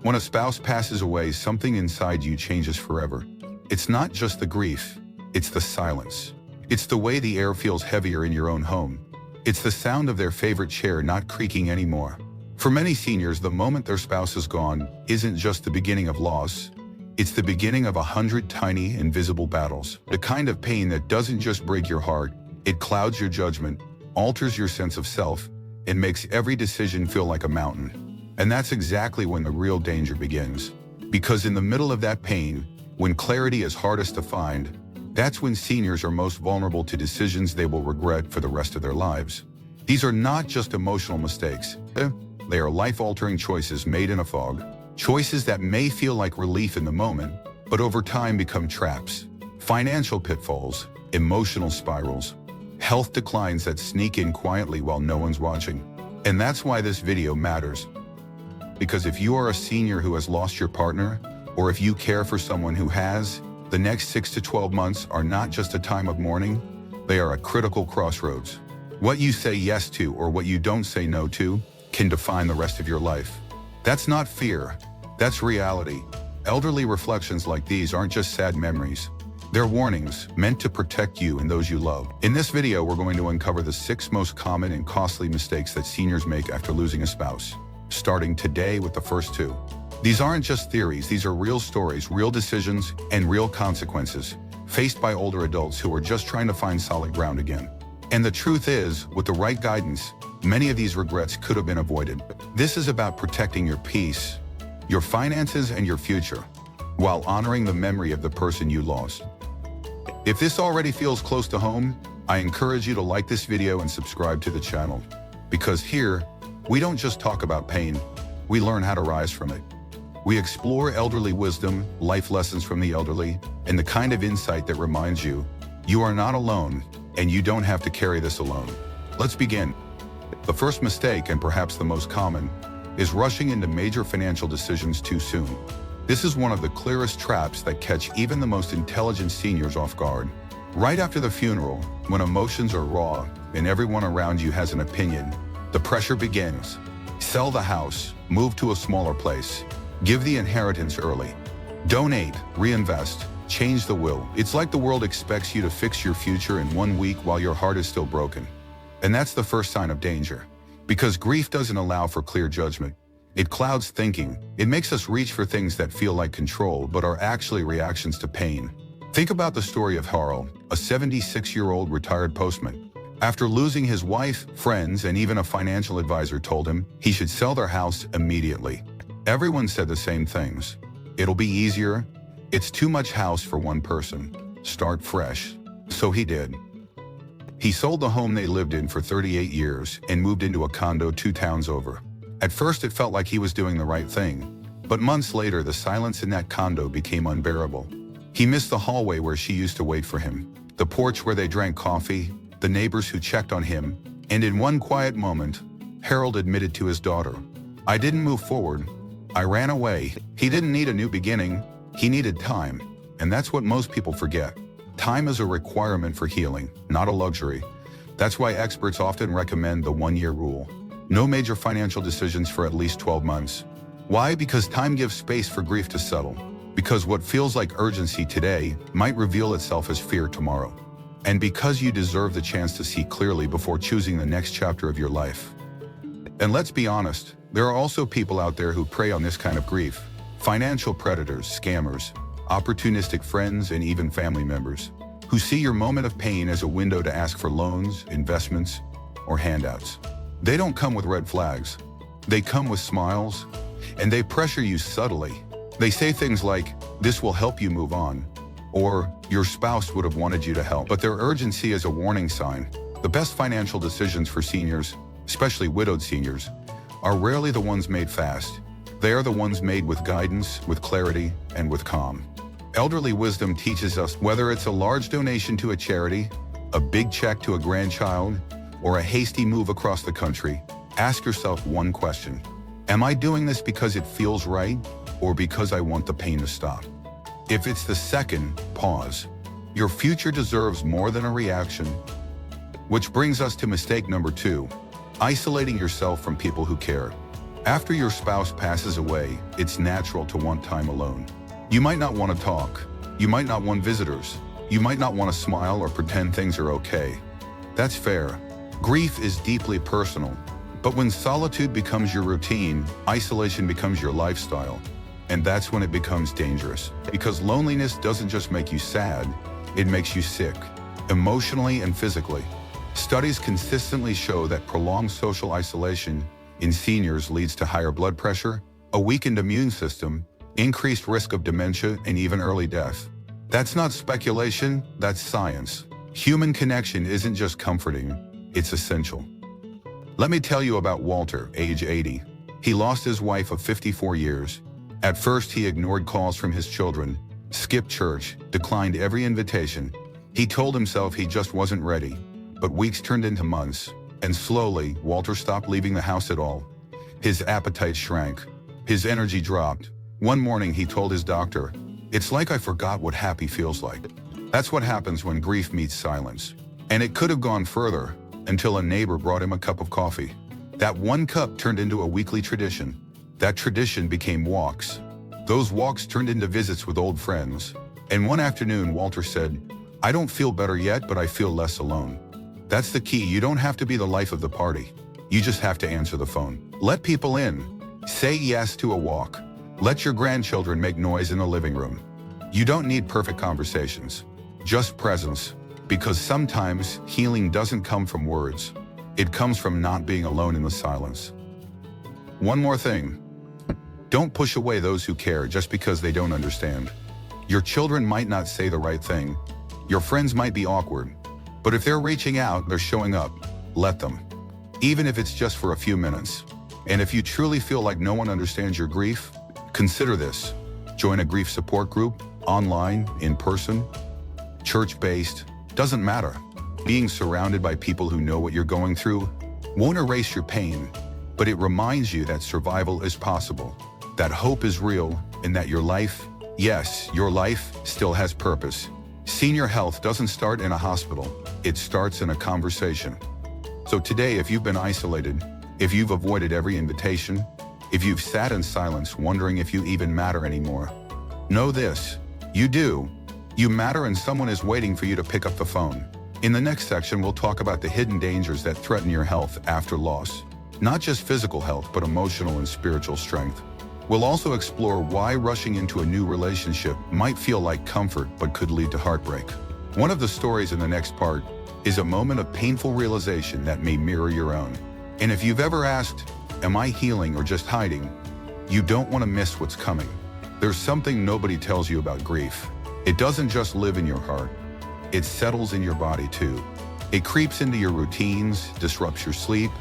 When a spouse passes away, something inside you changes forever. It's not just the grief, it's the silence. It's the way the air feels heavier in your own home. It's the sound of their favorite chair not creaking anymore. For many seniors, the moment their spouse is gone isn't just the beginning of loss. It's the beginning of 100 tiny, invisible battles. The kind of pain that doesn't just break your heart, it clouds your judgment, alters your sense of self, and makes every decision feel like a mountain. And that's exactly when the real danger begins. Because in the middle of that pain, when clarity is hardest to find, that's when seniors are most vulnerable to decisions they will regret for the rest of their lives. These are not just emotional mistakes. They are life-altering choices made in a fog. Choices that may feel like relief in the moment, but over time become traps. Financial pitfalls, emotional spirals, health declines that sneak in quietly while no one's watching. And that's why this video matters. Because if you are a senior who has lost your partner, or if you care for someone who has, the next 6 to 12 months are not just a time of mourning, they are a critical crossroads. What you say yes to or what you don't say no to can define the rest of your life. That's not fear, that's reality. Elderly reflections like these aren't just sad memories. They're warnings meant to protect you and those you love. In this video, we're going to uncover the 6 most common and costly mistakes that seniors make after losing a spouse, starting today with the first 2. These aren't just theories, these are real stories, real decisions, and real consequences faced by older adults who are just trying to find solid ground again. And the truth is, with the right guidance, many of these regrets could have been avoided. This is about protecting your peace, your finances, and your future, while honoring the memory of the person you lost. If this already feels close to home, I encourage you to like this video and subscribe to the channel. Because here, we don't just talk about pain, we learn how to rise from it. We explore elderly wisdom, life lessons from the elderly, and the kind of insight that reminds you, you are not alone, and you don't have to carry this alone. Let's begin. The first mistake, and perhaps the most common, is rushing into major financial decisions too soon. This is one of the clearest traps that catch even the most intelligent seniors off guard. Right after the funeral, when emotions are raw and everyone around you has an opinion, the pressure begins. Sell the house, move to a smaller place, give the inheritance early, donate, reinvest, change the will. It's like the world expects you to fix your future in 1 week while your heart is still broken. And that's the first sign of danger. Because grief doesn't allow for clear judgment. It clouds thinking. It makes us reach for things that feel like control but are actually reactions to pain. Think about the story of Harl, a 76-year-old retired postman. After losing his wife, friends, and even a financial advisor told him he should sell their house immediately. Everyone said the same things. It'll be easier. It's too much house for one person. Start fresh. So he did. He sold the home they lived in for 38 years and moved into a condo 2 towns over. At first, it felt like he was doing the right thing. But months later, the silence in that condo became unbearable. He missed the hallway where she used to wait for him, the porch where they drank coffee, the neighbors who checked on him, and in one quiet moment, Harold admitted to his daughter, "I didn't move forward. I ran away." He didn't need a new beginning. He needed time. And that's what most people forget. Time is a requirement for healing, not a luxury. That's why experts often recommend the 1-year rule. No major financial decisions for at least 12 months. Why? Because time gives space for grief to settle. Because what feels like urgency today might reveal itself as fear tomorrow. And because you deserve the chance to see clearly before choosing the next chapter of your life. And let's be honest, there are also people out there who prey on this kind of grief. Financial predators, scammers, opportunistic friends, and even family members who see your moment of pain as a window to ask for loans, investments, or handouts. They don't come with red flags. They come with smiles, and they pressure you subtly. They say things like, "This will help you move on," or "Your spouse would have wanted you to help." But their urgency is a warning sign. The best financial decisions for seniors, especially widowed seniors, are rarely the ones made fast. They are the ones made with guidance, with clarity, and with calm. Elderly wisdom teaches us whether it's a large donation to a charity, a big check to a grandchild, or a hasty move across the country, ask yourself one question. Am I doing this because it feels right, or because I want the pain to stop? If it's the second, pause. Your future deserves more than a reaction. Which brings us to mistake number 2, isolating yourself from people who care. After your spouse passes away, it's natural to want time alone. You might not want to talk. You might not want visitors. You might not want to smile or pretend things are okay. That's fair. Grief is deeply personal. But when solitude becomes your routine, isolation becomes your lifestyle. And that's when it becomes dangerous. Because loneliness doesn't just make you sad, it makes you sick, emotionally and physically. Studies consistently show that prolonged social isolation in seniors leads to higher blood pressure, a weakened immune system, increased risk of dementia, and even early death. That's not speculation, that's science. Human connection isn't just comforting, it's essential. Let me tell you about Walter, age 80. He lost his wife of 54 years. At first, he ignored calls from his children, skipped church, declined every invitation. He told himself he just wasn't ready. But weeks turned into months, and slowly, Walter stopped leaving the house at all. His appetite shrank. His energy dropped. One morning, he told his doctor, "It's like I forgot what happy feels like." That's what happens when grief meets silence. And it could have gone further, until a neighbor brought him a cup of coffee. That one cup turned into a weekly tradition. That tradition became walks. Those walks turned into visits with old friends. And one afternoon, Walter said, "I don't feel better yet, but I feel less alone." That's the key. You don't have to be the life of the party. You just have to answer the phone. Let people in. Say yes to a walk. Let your grandchildren make noise in the living room. You don't need perfect conversations, just presence. Because sometimes healing doesn't come from words. It comes from not being alone in the silence. One more thing. Don't push away those who care just because they don't understand. Your children might not say the right thing. Your friends might be awkward. But if they're reaching out, they're showing up, let them. Even if it's just for a few minutes. And if you truly feel like no one understands your grief, consider this. Join a grief support group, online, in person, church-based, doesn't matter. Being surrounded by people who know what you're going through won't erase your pain, but it reminds you that survival is possible, that hope is real, and that your life, yes, your life still has purpose. Senior health doesn't start in a hospital, it starts in a conversation. So today, if you've been isolated, if you've avoided every invitation, if you've sat in silence wondering if you even matter anymore, know this, you do. You matter, and someone is waiting for you to pick up the phone. In the next section, we'll talk about the hidden dangers that threaten your health after loss. Not just physical health, but emotional and spiritual strength. We'll also explore why rushing into a new relationship might feel like comfort but could lead to heartbreak. One of the stories in the next part is a moment of painful realization that may mirror your own. And if you've ever asked, "Am I healing or just hiding?" you don't want to miss what's coming. There's something nobody tells you about grief. It doesn't just live in your heart. It settles in your body too. It creeps into your routines, disrupts your sleep,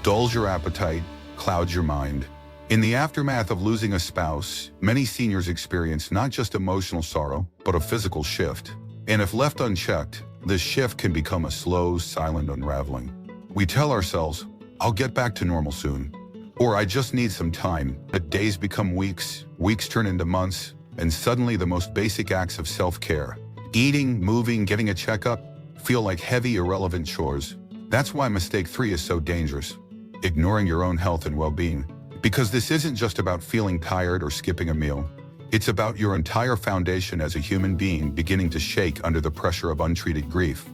dulls your appetite, clouds your mind. In the aftermath of losing a spouse, many seniors experience not just emotional sorrow, but a physical shift. And if left unchecked, this shift can become a slow, silent unraveling. We tell ourselves, "I'll get back to normal soon," or "I just need some time," but days become weeks, weeks turn into months, and suddenly the most basic acts of self-care, eating, moving, getting a checkup, feel like heavy, irrelevant chores. That's why mistake 3 is so dangerous. Ignoring your own health and well-being. Because this isn't just about feeling tired or skipping a meal. It's about your entire foundation as a human being beginning to shake under the pressure of untreated grief.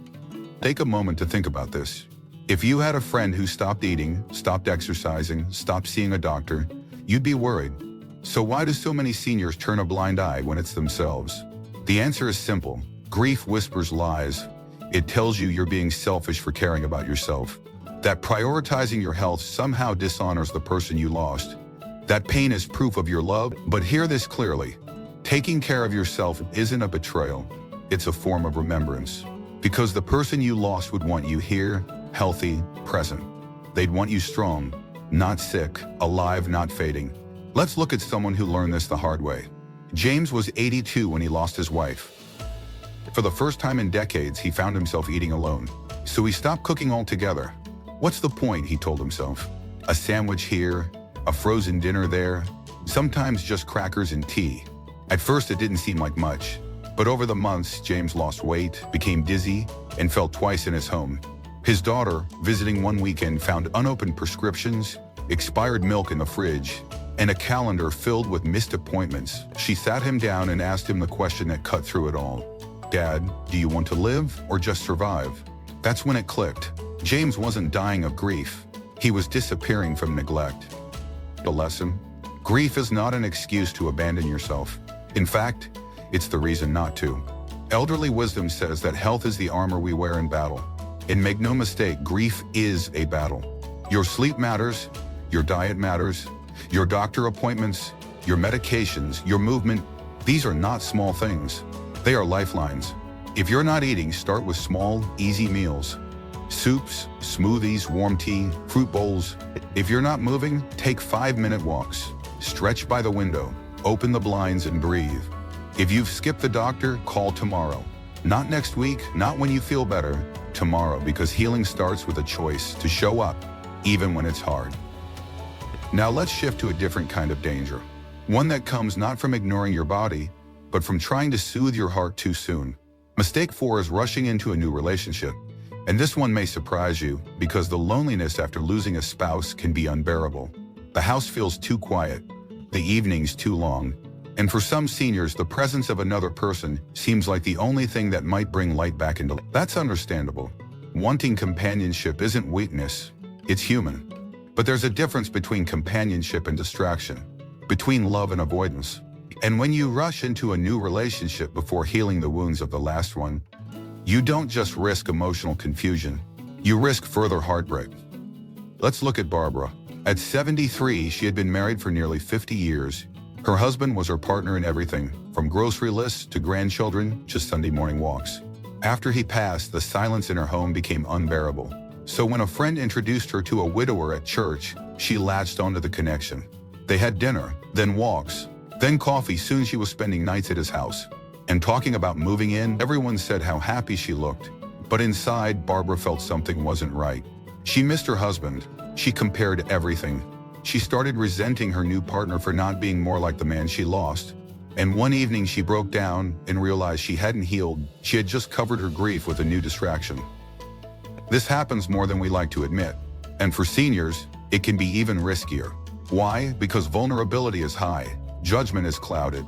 Take a moment to think about this. If you had a friend who stopped eating, stopped exercising, stopped seeing a doctor, you'd be worried. So why do so many seniors turn a blind eye when it's themselves? The answer is simple. Grief whispers lies. It tells you you're being selfish for caring about yourself. That prioritizing your health somehow dishonors the person you lost. That pain is proof of your love, but hear this clearly. Taking care of yourself isn't a betrayal. It's a form of remembrance. Because the person you lost would want you here, healthy, present. They'd want you strong, not sick, alive, not fading. Let's look at someone who learned this the hard way. James was 82 when he lost his wife. For the first time in decades, he found himself eating alone. So he stopped cooking altogether. What's the point, he told himself. A sandwich here, a frozen dinner there, sometimes just crackers and tea. At first it didn't seem like much, but over the months, James lost weight, became dizzy, and fell twice in his home. His daughter, visiting one weekend, found unopened prescriptions, expired milk in the fridge, and a calendar filled with missed appointments, she sat him down and asked him the question that cut through it all. "Dad, do you want to live or just survive?" That's when it clicked. James wasn't dying of grief. He was disappearing from neglect. The lesson? Grief is not an excuse to abandon yourself. In fact, it's the reason not to. Elderly wisdom says that health is the armor we wear in battle. And make no mistake, grief is a battle. Your sleep matters, your diet matters, your doctor appointments, your medications, your movement. These are not small things. They are lifelines. If you're not eating, start with small, easy meals. Soups, smoothies, warm tea, fruit bowls. If you're not moving, take 5-minute walks. Stretch by the window, open the blinds and breathe. If you've skipped the doctor, call tomorrow. Not next week, not when you feel better, tomorrow, because healing starts with a choice to show up, even when it's hard. Now let's shift to a different kind of danger. One that comes not from ignoring your body, but from trying to soothe your heart too soon. Mistake 4 is rushing into a new relationship. And this one may surprise you, because the loneliness after losing a spouse can be unbearable. The house feels too quiet, the evenings too long, and for some seniors, the presence of another person seems like the only thing that might bring light back into life. That's understandable. Wanting companionship isn't weakness, it's human. But there's a difference between companionship and distraction, between love and avoidance. And when you rush into a new relationship before healing the wounds of the last one, you don't just risk emotional confusion, you risk further heartbreak. Let's look at Barbara. At 73, she had been married for nearly 50 years. Her husband was her partner in everything, from grocery lists to grandchildren to Sunday morning walks. After he passed, the silence in her home became unbearable. So when a friend introduced her to a widower at church, she latched onto the connection. They had dinner, then walks, then coffee. Soon she was spending nights at his house. And talking about moving in, everyone said how happy she looked. But inside, Barbara felt something wasn't right. She missed her husband. She compared everything. She started resenting her new partner for not being more like the man she lost. And one evening she broke down and realized she hadn't healed. She had just covered her grief with a new distraction. This happens more than we like to admit. And for seniors, it can be even riskier. Why? Because vulnerability is high, judgment is clouded.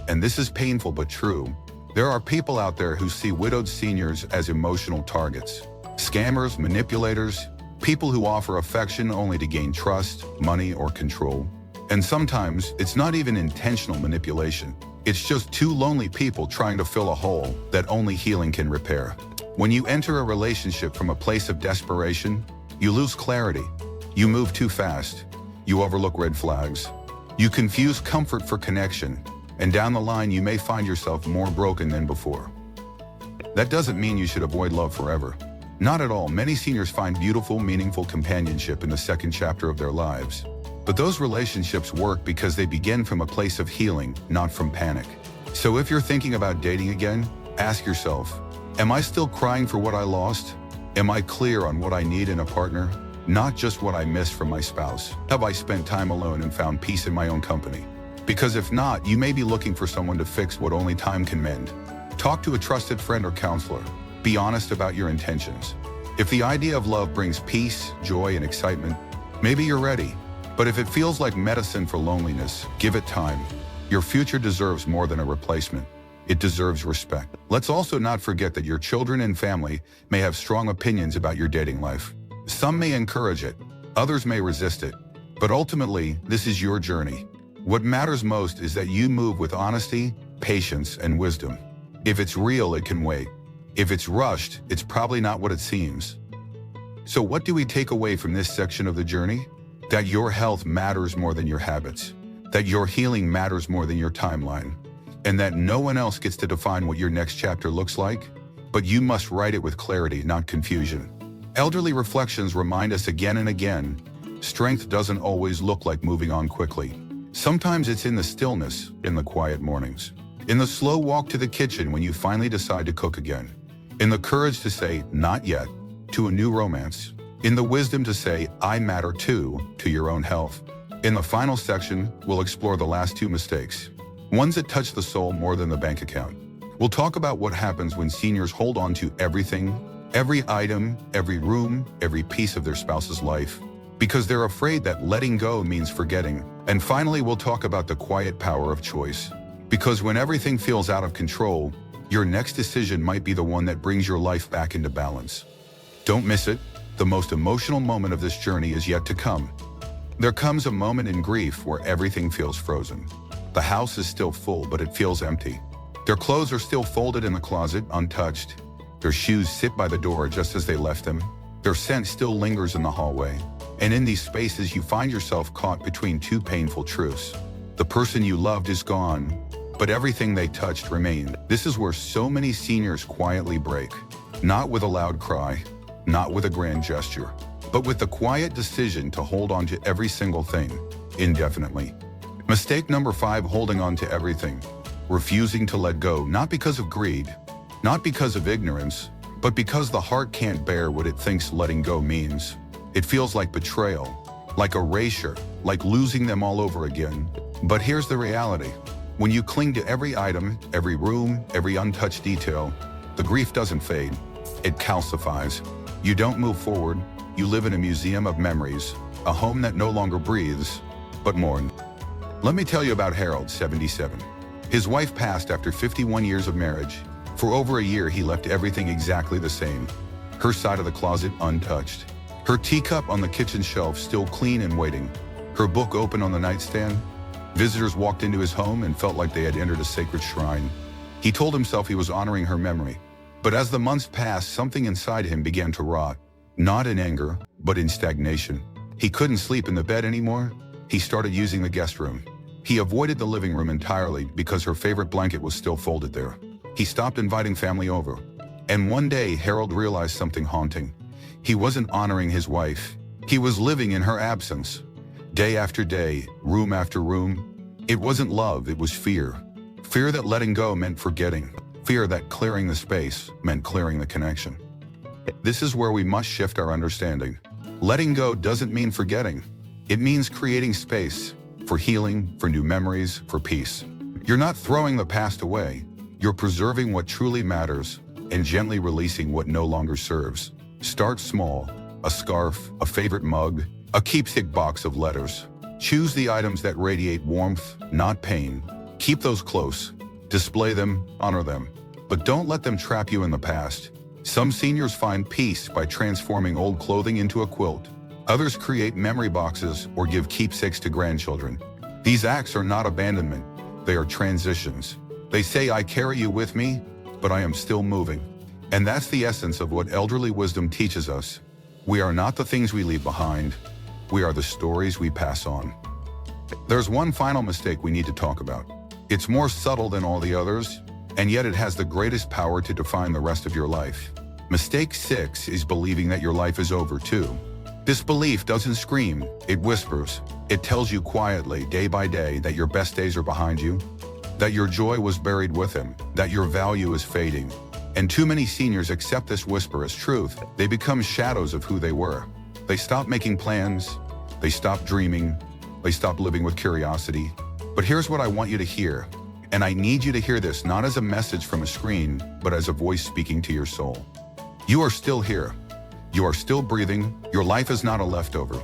And this is painful but true. There are people out there who see widowed seniors as emotional targets. Scammers, manipulators, people who offer affection only to gain trust, money, or control. And sometimes it's not even intentional manipulation. It's just two lonely people trying to fill a hole that only healing can repair. When you enter a relationship from a place of desperation, you lose clarity. You move too fast. You overlook red flags. You confuse comfort for connection. And down the line, you may find yourself more broken than before. That doesn't mean you should avoid love forever. Not at all. Many seniors find beautiful, meaningful companionship in the second chapter of their lives. But those relationships work because they begin from a place of healing, not from panic. So if you're thinking about dating again, ask yourself, am I still crying for what I lost? Am I clear on what I need in a partner? Not just what I miss from my spouse. Have I spent time alone and found peace in my own company? Because if not, you may be looking for someone to fix what only time can mend. Talk to a trusted friend or counselor. Be honest about your intentions. If the idea of love brings peace, joy, and excitement, maybe you're ready. But if it feels like medicine for loneliness, give it time. Your future deserves more than a replacement. It deserves respect. Let's also not forget that your children and family may have strong opinions about your dating life. Some may encourage it, others may resist it. But ultimately, this is your journey. What matters most is that you move with honesty, patience, and wisdom. If it's real, it can wait. If it's rushed, it's probably not what it seems. So what do we take away from this section of the journey? That your health matters more than your habits. That your healing matters more than your timeline. And that no one else gets to define what your next chapter looks like, but you must write it with clarity, not confusion. Elderly reflections remind us again and again, strength doesn't always look like moving on quickly. Sometimes it's in the stillness, in the quiet mornings, in the slow walk to the kitchen when you finally decide to cook again, in the courage to say, not yet, to a new romance, in the wisdom to say, I matter too, to your own health. In the final section, we'll explore the last two mistakes, ones that touch the soul more than the bank account. We'll talk about what happens when seniors hold on to everything, every item, every room, every piece of their spouse's life, because they're afraid that letting go means forgetting. And finally, we'll talk about the quiet power of choice. Because when everything feels out of control, your next decision might be the one that brings your life back into balance. Don't miss it. The most emotional moment of this journey is yet to come. There comes a moment in grief where everything feels frozen. The house is still full, but it feels empty. Their clothes are still folded in the closet, untouched. Their shoes sit by the door just as they left them. Their scent still lingers in the hallway. And in these spaces, you find yourself caught between two painful truths. The person you loved is gone, but everything they touched remained. This is where so many seniors quietly break. Not with a loud cry, not with a grand gesture, but with the quiet decision to hold on to every single thing, indefinitely. Mistake number 5, holding on to everything. Refusing to let go, not because of greed, not because of ignorance, but because the heart can't bear what it thinks letting go means. It feels like betrayal, like erasure, like losing them all over again. But here's the reality. When you cling to every item, every room, every untouched detail, the grief doesn't fade. It calcifies. You don't move forward. You live in a museum of memories, a home that no longer breathes, but mourns. Let me tell you about Harold, 77. His wife passed after 51 years of marriage. For over a year, he left everything exactly the same. Her side of the closet untouched. Her teacup on the kitchen shelf still clean and waiting. Her book open on the nightstand. Visitors walked into his home and felt like they had entered a sacred shrine. He told himself he was honoring her memory. But as the months passed, something inside him began to rot. Not in anger, but in stagnation. He couldn't sleep in the bed anymore. He started using the guest room. He avoided the living room entirely because her favorite blanket was still folded there. He stopped inviting family over. And one day, Harold realized something haunting. He wasn't honoring his wife. He was living in her absence. Day after day, room after room. It wasn't love, it was fear. Fear that letting go meant forgetting. Fear that clearing the space meant clearing the connection. This is where we must shift our understanding. Letting go doesn't mean forgetting. It means creating space for healing, for new memories, for peace. You're not throwing the past away. You're preserving what truly matters and gently releasing what no longer serves. Start small. A scarf, a favorite mug, a keepsake box of letters. Choose the items that radiate warmth, not pain. Keep those close. Display them, honor them. But don't let them trap you in the past. Some seniors find peace by transforming old clothing into a quilt. Others create memory boxes or give keepsakes to grandchildren. These acts are not abandonment. They are transitions. They say, I carry you with me, but I am still moving. And that's the essence of what elderly wisdom teaches us. We are not the things we leave behind. We are the stories we pass on. There's one final mistake we need to talk about. It's more subtle than all the others, and yet it has the greatest power to define the rest of your life. Mistake 6 is believing that your life is over too. This belief doesn't scream, it whispers. It tells you quietly, day by day, that your best days are behind you, that your joy was buried with him, that your value is fading. And too many seniors accept this whisper as truth. They become shadows of who they were. They stop making plans. They stop dreaming. They stop living with curiosity. But here's what I want you to hear. And I need you to hear this not as a message from a screen, but as a voice speaking to your soul. You are still here. You are still breathing. Your life is not a leftover.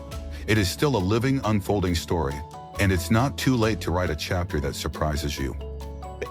It is still a living, unfolding story. And it's not too late to write a chapter that surprises you.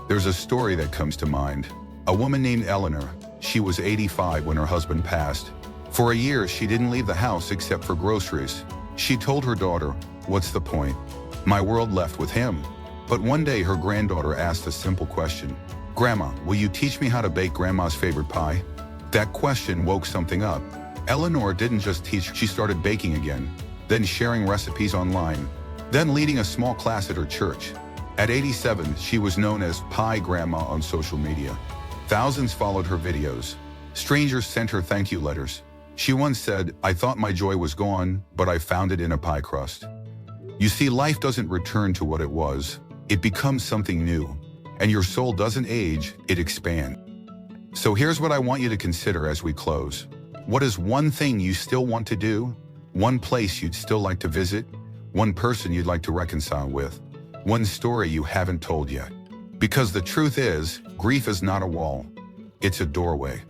There's a story that comes to mind. A woman named Eleanor. She was 85 when her husband passed. For a year, she didn't leave the house except for groceries. She told her daughter, "What's the point? My world left with him." But one day, her granddaughter asked a simple question. "Grandma, will you teach me how to bake Grandma's favorite pie?" That question woke something up. Eleanor didn't just teach, she started baking again, then sharing recipes online, then leading a small class at her church. At 87, she was known as Pie Grandma on social media. Thousands followed her videos. Strangers sent her thank you letters. She once said, "I thought my joy was gone, but I found it in a pie crust." You see, life doesn't return to what it was. It becomes something new. And your soul doesn't age, it expands. So here's what I want you to consider as we close. What is one thing you still want to do? One place you'd still like to visit? One person you'd like to reconcile with? One story you haven't told yet? Because the truth is, grief is not a wall. It's a doorway.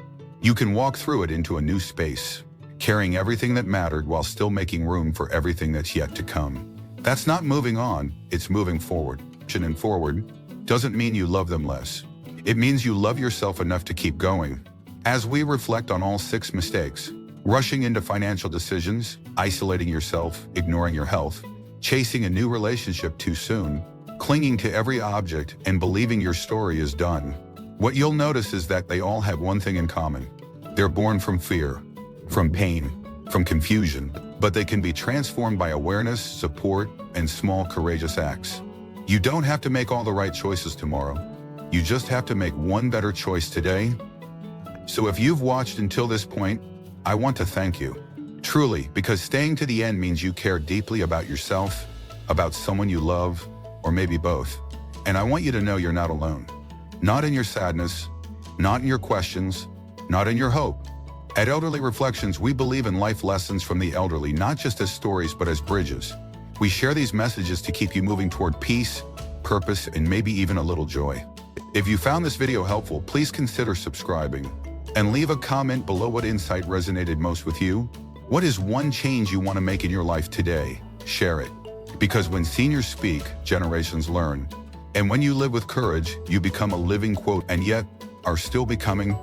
You can walk through it into a new space, carrying everything that mattered while still making room for everything that's yet to come. That's not moving on, it's moving forward. And forward doesn't mean you love them less. It means you love yourself enough to keep going. As we reflect on all 6 mistakes, rushing into financial decisions, isolating yourself, ignoring your health, chasing a new relationship too soon, clinging to every object, and believing your story is done, what you'll notice is that they all have one thing in common. They're born from fear, from pain, from confusion, but they can be transformed by awareness, support, and small courageous acts. You don't have to make all the right choices tomorrow. You just have to make one better choice today. So if you've watched until this point, I want to thank you. Truly, because staying to the end means you care deeply about yourself, about someone you love, or maybe both. And I want you to know you're not alone. Not in your sadness, not in your questions, not in your hope. At Elderly Reflections, we believe in life lessons from the elderly, not just as stories, but as bridges. We share these messages to keep you moving toward peace, purpose, and maybe even a little joy. If you found this video helpful, please consider subscribing and leave a comment below what insight resonated most with you. What is one change you want to make in your life today? Share it. Because when seniors speak, generations learn. And when you live with courage, you become a living quote, and yet are still becoming.